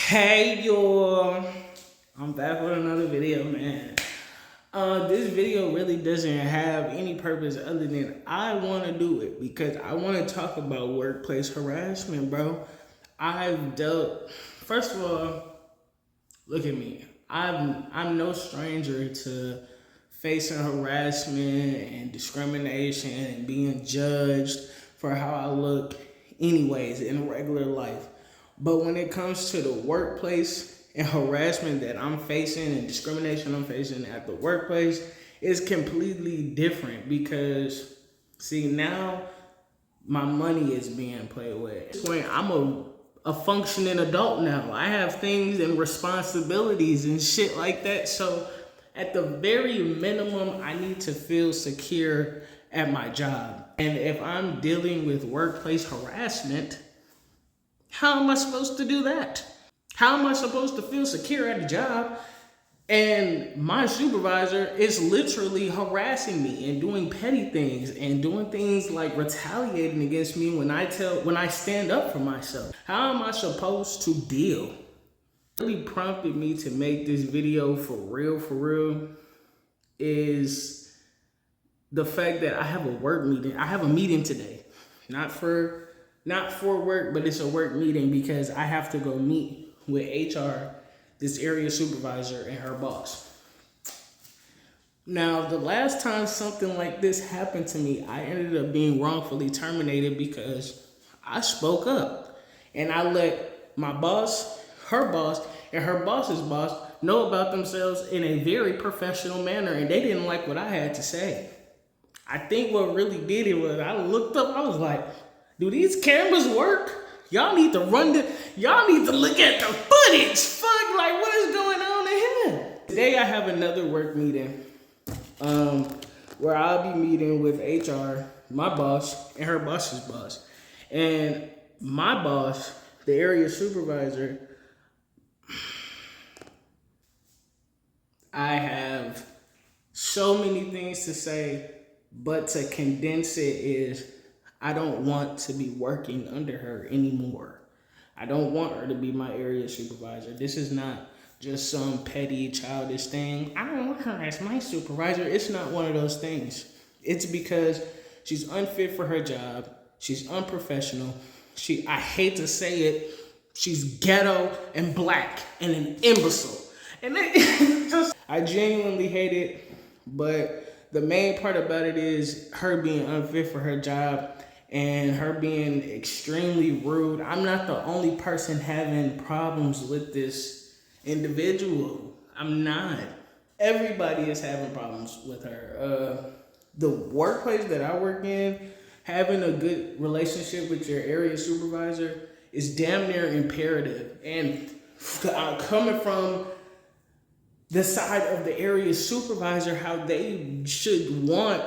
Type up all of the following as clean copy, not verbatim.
Hey y'all, I'm back with another video, man. This video really doesn't have any purpose other than I want to do it because I want to talk about workplace harassment, bro. First of all, look at me. I'm no stranger to facing harassment and discrimination and being judged for how I look anyways in regular life. But when it comes to the workplace and harassment that I'm facing and discrimination I'm facing at the workplace, it's completely different because, see, now my money is being played with. I'm a functioning adult now. I have things and responsibilities and shit like that. So at the very minimum, I need to feel secure at my job. And if I'm dealing with workplace harassment, how am I supposed to do that? How am I supposed to feel secure at a job and my supervisor is literally harassing me and doing petty things and doing things like retaliating against me when I stand up for myself? How am I supposed to deal? What really prompted me to make this video for real is the fact that I have a work meeting. I have a meeting today, not for work, but it's a work meeting because I have to go meet with HR, this area supervisor, and her boss. Now, the last time something like this happened to me, I ended up being wrongfully terminated because I spoke up and I let my boss, her boss, and her boss's boss know about themselves in a very professional manner, and they didn't like what I had to say. I think what really did it was I looked up, I was like, do these cameras work? Y'all need to y'all need to look at the footage. Fuck, like what is going on in here? Today I have another work meeting where I'll be meeting with HR, my boss, and her boss's boss. And my boss, the area supervisor, I have so many things to say, but to condense it is I don't want to be working under her anymore. I don't want her to be my area supervisor. This is not just some petty, childish thing. I don't want her as my supervisor. It's not one of those things. It's because she's unfit for her job. She's unprofessional. I hate to say it, she's ghetto and black and an imbecile. And I genuinely hate it, but the main part about it is her being unfit for her job and her being extremely rude. I'm not the only person having problems with this individual. I'm not. Everybody is having problems with her. The workplace that I work in, having a good relationship with your area supervisor is damn near imperative. And coming from the side of the area supervisor, how they should want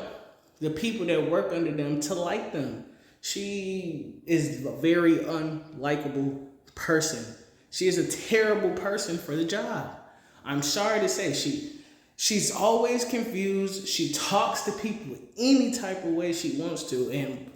the people that work under them to like them. She is a very unlikable person. She is a terrible person for the job. I'm sorry to say, she's always confused. She talks to people any type of way she wants to, and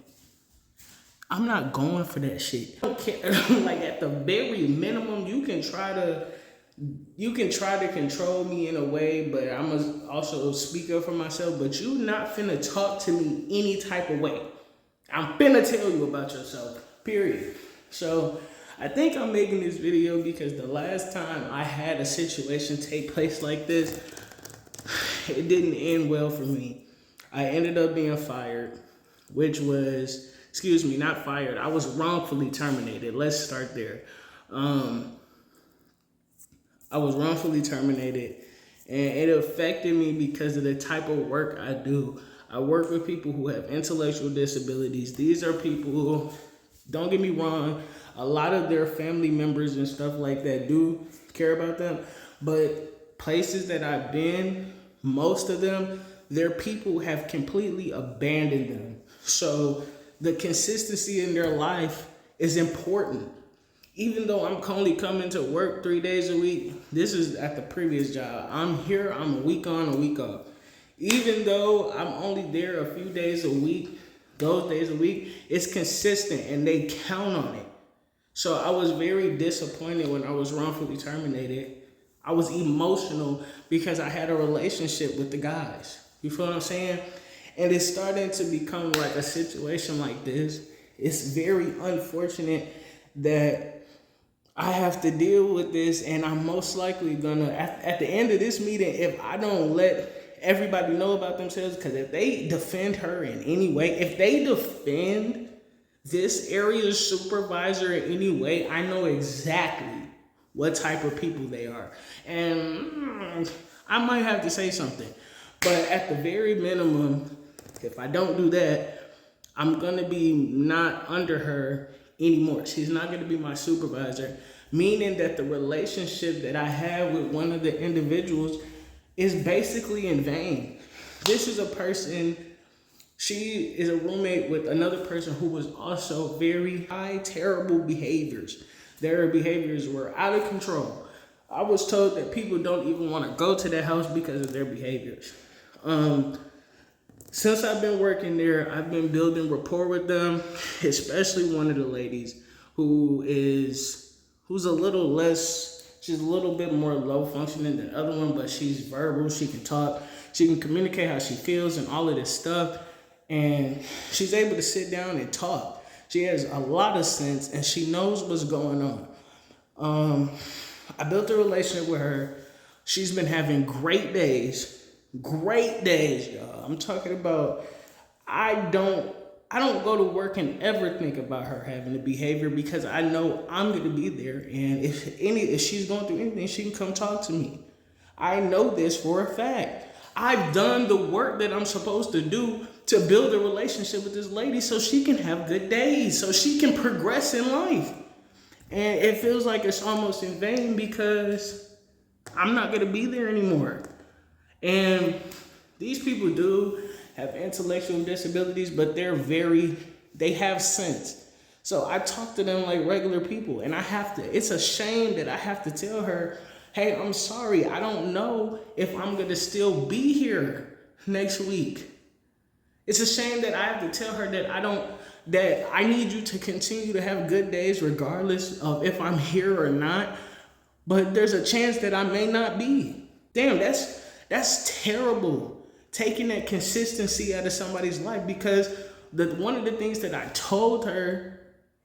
I'm not going for that shit. I don't care. Like at the very minimum, you can try to control me in a way, but I must also speak up for myself. But you not finna talk to me any type of way. I'm finna tell you about yourself, period. So I think I'm making this video because the last time I had a situation take place like this, it didn't end well for me. I ended up being fired, not fired. I was wrongfully terminated. Let's start there. I was wrongfully terminated, and it affected me because of the type of work I do. I work with people who have intellectual disabilities. These are people who, don't get me wrong, a lot of their family members and stuff like that do care about them, but places that I've been, most of them, their people have completely abandoned them. So the consistency in their life is important. Even though I'm only coming to work 3 days a week, this is at the previous job. I'm here, I'm a week on, a week off. Even though I'm only there a few days a week, those days a week, it's consistent and they count on it. So I was very disappointed when I was wrongfully terminated. I was emotional because I had a relationship with the guys. You feel what I'm saying? And it's starting to become like a situation like this. It's very unfortunate that I have to deal with this, and I'm most likely gonna, at the end of this meeting, if I don't let everybody know about themselves, because if they defend her in any way, if they defend this area's supervisor in any way, I know exactly what type of people they are. And I might have to say something. But at the very minimum, if I don't do that, I'm going to be not under her anymore. She's not going to be my supervisor, meaning that the relationship that I have with one of the individuals is basically in vain. This is a person, she is a roommate with another person who was also very high, terrible behaviors. Their behaviors were out of control. I was told that people don't even want to go to that house because of their behaviors. Since I've been working there, I've been building rapport with them, especially one of the ladies who's a little less, she's a little bit more low functioning than the other one, but she's verbal, she can talk, she can communicate how she feels and all of this stuff. And she's able to sit down and talk. She has a lot of sense and she knows what's going on. I built a relationship with her. She's been having great days, y'all. I'm talking about, I don't go to work and ever think about her having a behavior because I know I'm going to be there. And if she's going through anything, she can come talk to me. I know this for a fact. I've done the work that I'm supposed to do to build a relationship with this lady so she can have good days, so she can progress in life. And it feels like it's almost in vain because I'm not going to be there anymore. And these people do have intellectual disabilities, but they have sense. So I talk to them like regular people, and it's a shame that I have to tell her, hey, I'm sorry, I don't know if I'm going to still be here next week. It's a shame that I have to tell her that I need you to continue to have good days regardless of if I'm here or not. But there's a chance that I may not be. Damn, that's terrible. Taking that consistency out of somebody's life, because one of the things that I told her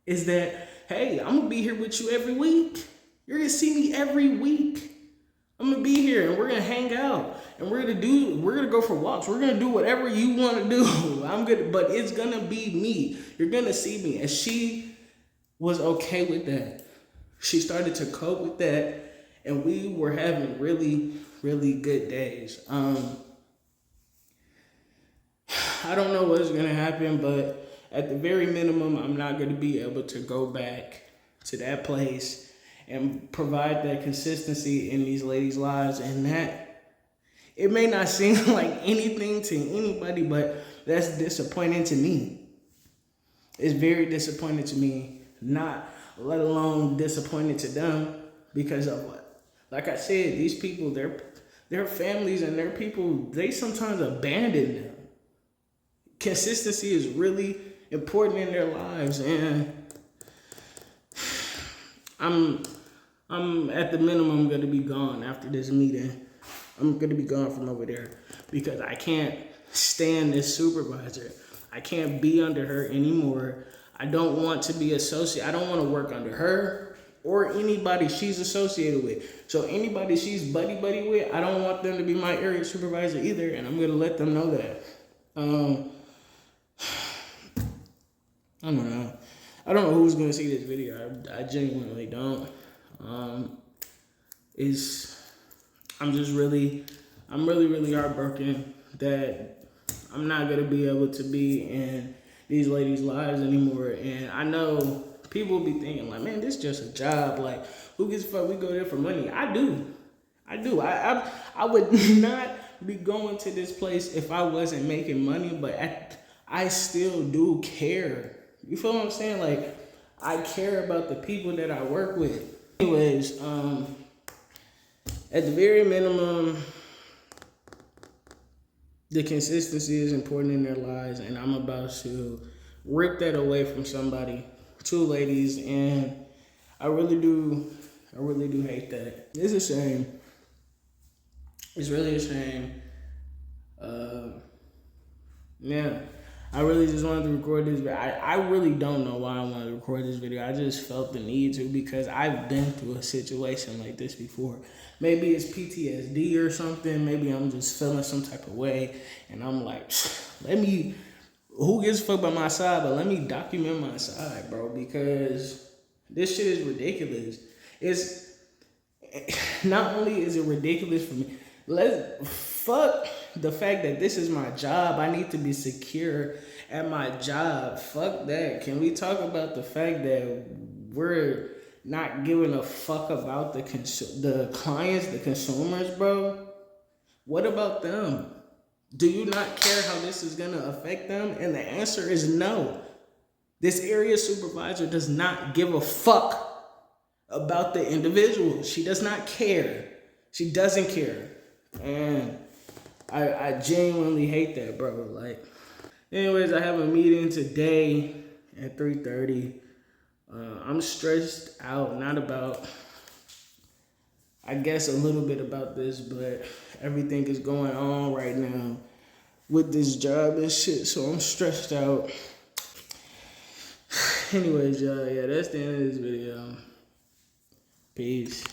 is that, hey, I'm gonna be here with you every week. You're gonna see me every week. I'm gonna be here and we're gonna hang out and we're gonna go for walks. We're gonna do whatever you want to do. But it's gonna be me. You're gonna see me. And she was okay with that. She started to cope with that, and we were having really, really good days. I don't know what's gonna happen, but at the very minimum, I'm not gonna be able to go back to that place and provide that consistency in these ladies' lives. And that, it may not seem like anything to anybody, but that's disappointing to me. It's very disappointing to me, not let alone disappointed to them because of what? Like I said, these people, their families and their people, they sometimes abandon them. Consistency is really important in their lives, and I'm at the minimum going to be gone after this meeting. I'm going to be gone from over there because I can't stand this supervisor. I can't be under her anymore. I don't want to be associated. I don't want to work under her or anybody she's associated with. So anybody she's buddy with, I don't want them to be my area supervisor either, and I'm going to let them know that. I don't know. I don't know who's going to see this video. I genuinely don't. I'm really heartbroken that I'm not going to be able to be in these ladies' lives anymore. And I know people will be thinking like, man, this is just a job. Like, who gives a fuck? We go there for money. I do. I would not be going to this place if I wasn't making money, but I still do care. You feel what I'm saying? Like, I care about the people that I work with. Anyways, at the very minimum, the consistency is important in their lives, and I'm about to rip that away from somebody, two ladies, and I really do hate that. It's a shame. It's really a shame. Yeah. I really just wanted to record this video. I really don't know why I wanted to record this video. I just felt the need to because I've been through a situation like this before. Maybe it's PTSD or something. Maybe I'm just feeling some type of way. And I'm like, who gives a fuck about my side? But let me document my side, bro, because this shit is ridiculous. It's not only is it ridiculous for me, fuck the fact that this is my job. I need to be secure at my job. Fuck that. Can we talk about the fact that we're not giving a fuck about the clients, the consumers, bro? What about them? Do you not care how this is gonna affect them? And the answer is no. This area supervisor does not give a fuck about the individual. She does not care. She doesn't care. And I genuinely hate that, bro. Like, anyways, I have a meeting today at 3:30. I'm stressed out, not about, I guess a little bit about this, but everything is going on right now with this job and shit, so I'm stressed out. Anyways, y'all, yeah, that's the end of this video. Peace.